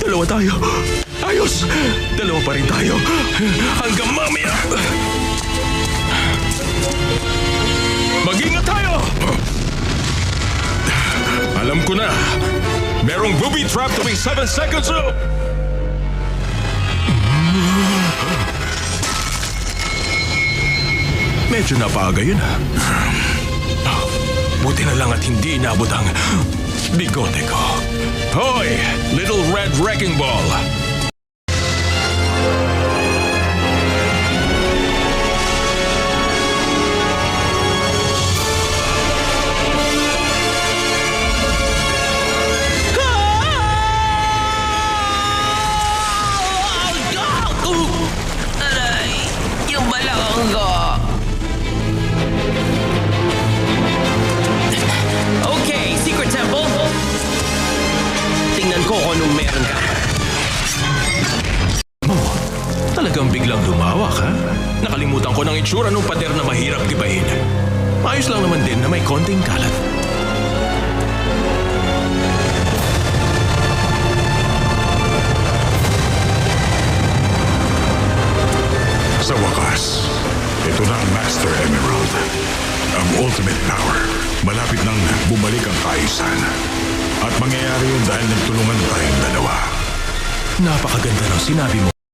Dalawa tayo. Ayos! Dalawa pa rin tayo. Hanggang mamaya. Mag-ingat tayo! Alam ko na. Merong booby trap tuwing 7 seconds up! Medyo napaaga yun. Buti na lang at hindi inabot ang bigote ko. Hoy! Little Red Wrecking Ball! Aray! Yung balakang ko! Okay, Secret Temple. Tingnan ko kung anong meron ka. Talagang biglang lumawak, ha? Nakalimutan ko ng itsura ng pader na mahirap gibahin. Ayos lang naman din na may konting kalat. Sa wakas, ito na ang Master Emerald. Ang ultimate power. Malapit nang bumalik ang kaayusan. At mangyayari yun dahil nagtulungan tayong dalawa. Napakaganda ng sinabi mo.